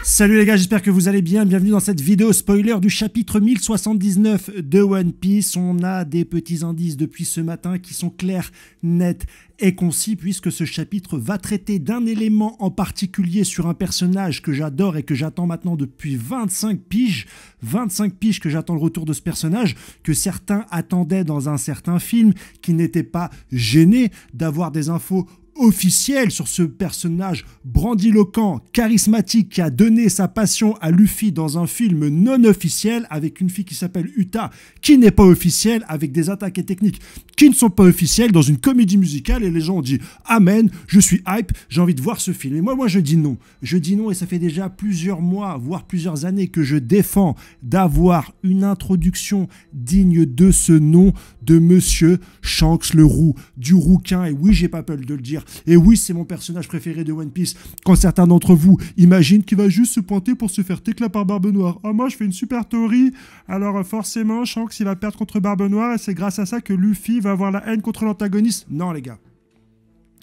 Salut les gars, j'espère que vous allez bien. Bienvenue dans cette vidéo spoiler du chapitre 1079 de One Piece. On a des petits indices depuis ce matin qui sont clairs, nets et concis, puisque ce chapitre va traiter d'un élément en particulier sur un personnage que j'adore et que j'attends maintenant depuis 25 piges. 25 piges que j'attends le retour de ce personnage, que certains attendaient dans un certain film, qui n'étaient pas gênés d'avoir des infos officiel sur ce personnage grandiloquent, charismatique, qui a donné sa passion à Luffy dans un film non officiel avec une fille qui s'appelle Uta, qui n'est pas officielle, avec des attaques et techniques qui ne sont pas officielles, dans une comédie musicale, et les gens ont dit « Amen, je suis hype, j'ai envie de voir ce film ». Et moi je dis non. Je dis non, et ça fait déjà plusieurs mois, voire plusieurs années que je défends d'avoir une introduction digne de ce nom de Monsieur Shanks le Roux, du rouquin. Et oui, j'ai pas peur de le dire. Et oui, c'est mon personnage préféré de One Piece. Quand certains d'entre vous imaginent qu'il va juste se pointer pour se faire tecla par Barbe Noire. Ah, moi, je fais une super théorie. Alors, forcément, Shanks, il va perdre contre Barbe Noire. Et c'est grâce à ça que Luffy va avoir la haine contre l'antagoniste. Non, les gars.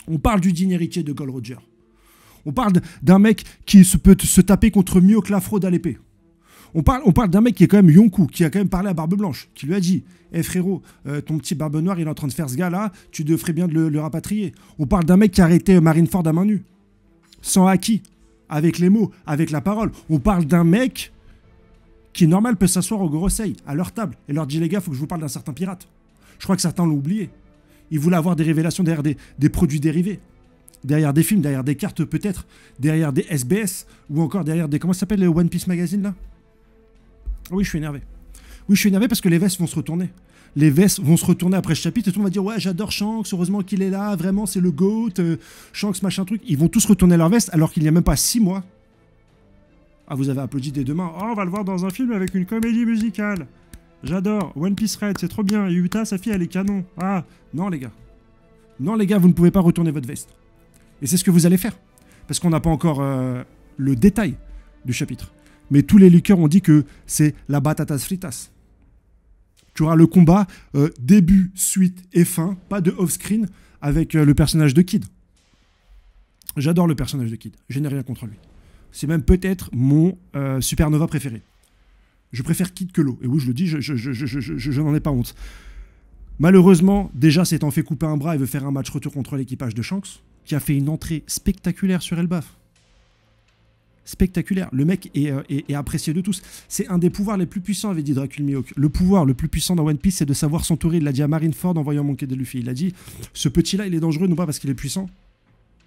On parle du digne héritier de Gold Roger. On parle d'un mec qui peut se taper contre mieux que la fraude à l'épée. On parle d'un mec qui est quand même Yonkou, qui a quand même parlé à Barbe Blanche, qui lui a dit « Eh frérot, ton petit Barbe Noire, il est en train de faire ce gars-là, tu devrais bien de le rapatrier. » On parle d'un mec qui a arrêté Marineford à main nue, sans haki, avec les mots, avec la parole. On parle d'un mec qui, normal, peut s'asseoir au Gorosei, à leur table, et leur dit « Les gars, faut que je vous parle d'un certain pirate. » Je crois que certains l'ont oublié. Ils voulaient avoir des révélations derrière des produits dérivés, derrière des films, derrière des cartes peut-être, derrière des SBS, ou encore derrière des... Comment ça s'appelle les One Piece Magazine, là? Oui, je suis énervé. Oui, je suis énervé parce que les vestes vont se retourner. Les vestes vont se retourner après ce chapitre et tout le monde va dire « Ouais, j'adore Shanks, heureusement qu'il est là, vraiment, c'est le GOAT, Shanks, machin truc. » Ils vont tous retourner leur veste alors qu'il n'y a même pas 6 mois. Ah, vous avez applaudi dès demain. Oh, on va le voir dans un film avec une comédie musicale. J'adore. One Piece Red, c'est trop bien. Yuta, sa fille, elle est canon. Ah, non, les gars. Non, les gars, vous ne pouvez pas retourner votre veste. Et c'est ce que vous allez faire. Parce qu'on n'a pas encore le détail du chapitre. Mais tous les leakers ont dit que c'est la batatas fritas. Tu auras le combat, début, suite et fin, pas de off-screen, avec le personnage de Kid. J'adore le personnage de Kid, je n'ai rien contre lui. C'est même peut-être mon Supernova préféré. Je préfère Kid que l'eau. Et oui, je le dis, je n'en ai pas honte. Malheureusement, déjà s'étant fait couper un bras, il veut faire un match retour contre l'équipage de Shanks, qui a fait une entrée spectaculaire sur Elbaf. Spectaculaire. Le mec est apprécié de tous. C'est un des pouvoirs les plus puissants, avait dit Dracul Mihawk. Le pouvoir le plus puissant dans One Piece, c'est de savoir s'entourer. Il l'a dit à Marineford en voyant manquer de Luffy. Il a dit, ce petit-là, il est dangereux, non pas parce qu'il est puissant,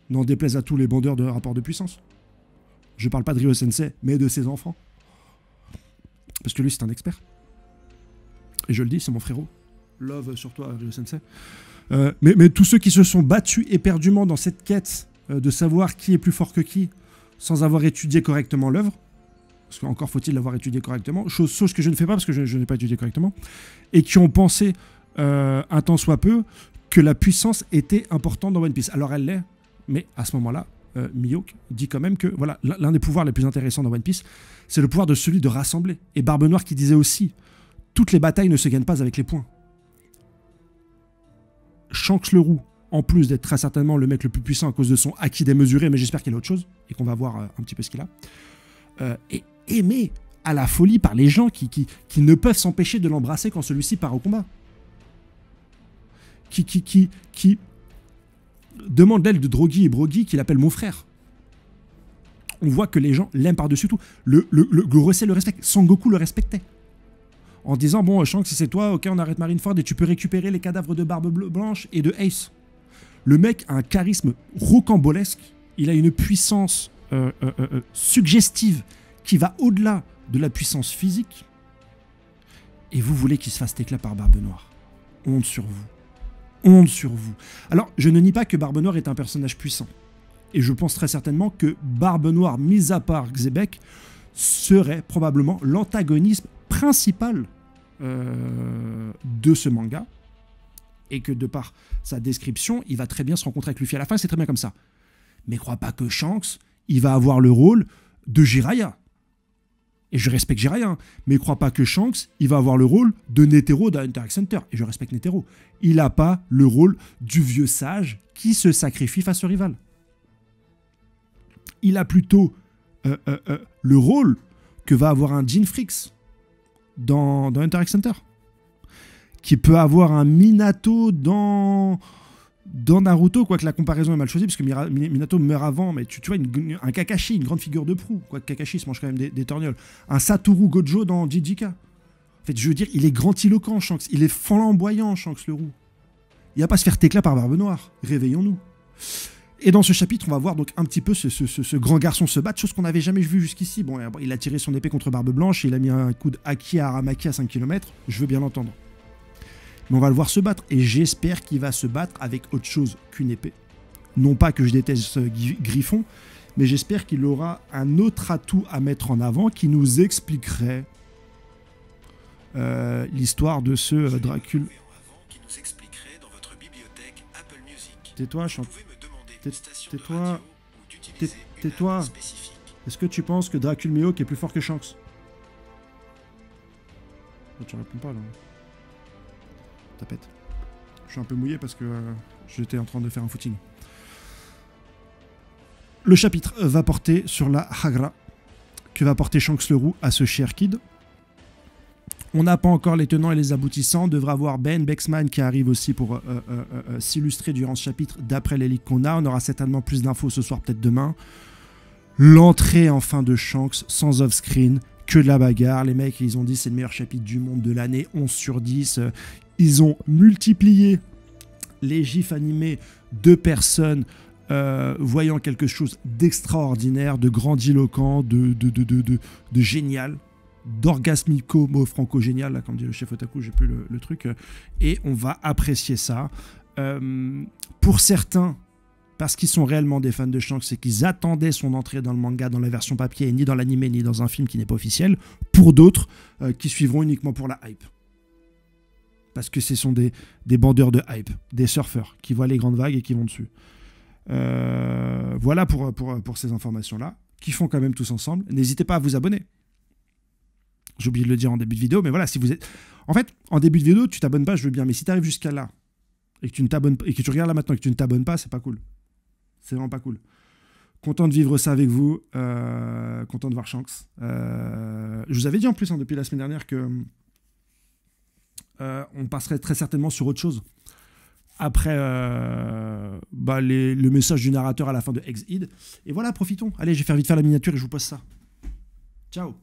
n'en déplaise à tous les bandeurs de rapport de puissance. Je parle pas de Ryo Sensei, mais de ses enfants. Parce que lui, c'est un expert. Et je le dis, c'est mon frérot. Love sur toi, Ryo Sensei. Mais tous ceux qui se sont battus éperdument dans cette quête de savoir qui est plus fort que qui, sans avoir étudié correctement l'œuvre, parce qu'encore faut-il l'avoir étudié correctement, chose que je ne fais pas parce que je n'ai pas étudié correctement, et qui ont pensé, un tant soit peu, que la puissance était importante dans One Piece. Alors elle l'est, mais à ce moment-là, Mihawk dit quand même que voilà, l'un des pouvoirs les plus intéressants dans One Piece, c'est le pouvoir de celui de rassembler. Et Barbe Noire qui disait aussi, toutes les batailles ne se gagnent pas avec les poings. Shanks le Roux, en plus d'être très certainement le mec le plus puissant à cause de son acquis démesuré, mais j'espère qu'il a autre chose, et qu'on va voir un petit peu ce qu'il a, est aimé à la folie par les gens qui ne peuvent s'empêcher de l'embrasser quand celui-ci part au combat. Qui demande l'aide de Drogi et Brogi, qu'il appelle mon frère. On voit que les gens l'aiment par-dessus tout. Le Gorosei le respecte. Sangoku le respectait. En disant, bon, Shanks, si c'est toi, ok, on arrête Marineford et tu peux récupérer les cadavres de Barbe Blanche et de Ace. Le mec a un charisme rocambolesque, il a une puissance suggestive qui va au-delà de la puissance physique. Et vous voulez qu'il se fasse éclat par Barbe Noire. Honte sur vous. Honte sur vous. Alors, je ne nie pas que Barbe Noire est un personnage puissant. Et je pense très certainement que Barbe Noire, mis à part Xebec, serait probablement l'antagonisme principal de ce manga. Et que de par sa description, il va très bien se rencontrer avec Luffy à la fin, c'est très bien comme ça. Mais crois pas que Shanks, il va avoir le rôle de Jiraiya. Et je respecte Jiraiya, hein, mais crois pas que Shanks, il va avoir le rôle de Netero dans Hunter x Hunter. Et je respecte Netero. Il n'a pas le rôle du vieux sage qui se sacrifie face au rival. Il a plutôt le rôle que va avoir un Gene Freaks dans Hunter x Hunter, qui peut avoir un Minato dans Naruto, quoique la comparaison est mal choisie, parce que Minato meurt avant, mais tu vois, un Kakashi, une grande figure de proue, quoique Kakashi se mange quand même des torgnoles, un Satoru Gojo dans JJK. En fait, je veux dire, il est grandiloquent, Shanks, il est flamboyant, Shanks le roux. Il va pas se faire tecla par Barbe Noire, réveillons-nous. Et dans ce chapitre, on va voir donc un petit peu ce grand garçon se battre, chose qu'on n'avait jamais vu jusqu'ici. Bon, il a tiré son épée contre Barbe Blanche, et il a mis un coup de haki à Aramaki à 5 km, je veux bien l'entendre. Mais on va le voir se battre, et j'espère qu'il va se battre avec autre chose qu'une épée. Non pas que je déteste ce Griffon, mais j'espère qu'il aura un autre atout à mettre en avant qui nous expliquerait l'histoire de ce Dracul. Tais-toi, tais-toi. Tais-toi. Est-ce que tu penses que Dracul Mihawk est plus fort que Shanks? Oh, tu réponds pas là. Tapette. Je suis un peu mouillé parce que j'étais en train de faire un footing. Le chapitre va porter sur la Hagra que va porter Shanks le Roux à ce cher kid. On n'a pas encore les tenants et les aboutissants. On devra voir Ben Bexman qui arrive aussi pour s'illustrer durant ce chapitre d'après les leaks qu'on a. On aura certainement plus d'infos ce soir, peut-être demain. L'entrée enfin de Shanks sans off-screen, que de la bagarre. Les mecs, ils ont dit c'est le meilleur chapitre du monde de l'année, 11 sur 10. Ils ont multiplié les gifs animés de personnes voyant quelque chose d'extraordinaire, de grandiloquent, de génial, d'orgasmico-franco-génial, là, comme dit le chef Otaku, j'ai plus le truc, et on va apprécier ça. Pour certains, parce qu'ils sont réellement des fans de Shanks, c'est qu'ils attendaient son entrée dans le manga, dans la version papier, ni dans l'anime, ni dans un film qui n'est pas officiel. Pour d'autres, qui suivront uniquement pour la hype. Parce que ce sont des bandeurs de hype, des surfeurs, qui voient les grandes vagues et qui vont dessus. Voilà pour ces informations-là, qui font quand même tous ensemble. N'hésitez pas à vous abonner. J'ai oublié de le dire en début de vidéo, mais voilà, si vous êtes... En fait, en début de vidéo, tu t'abonnes pas, je veux bien, mais si tu arrives jusqu'à là, et que tu ne t'abonnes pas, et que tu regardes là maintenant et que tu ne t'abonnes pas, c'est pas cool. C'est vraiment pas cool. Content de vivre ça avec vous, content de voir Shanks. Je vous avais dit en plus, hein, depuis la semaine dernière, que on passerait très certainement sur autre chose. Après le message du narrateur à la fin de Ex-Id. Et voilà, profitons. Allez, je vais faire vite faire la miniature et je vous poste ça. Ciao.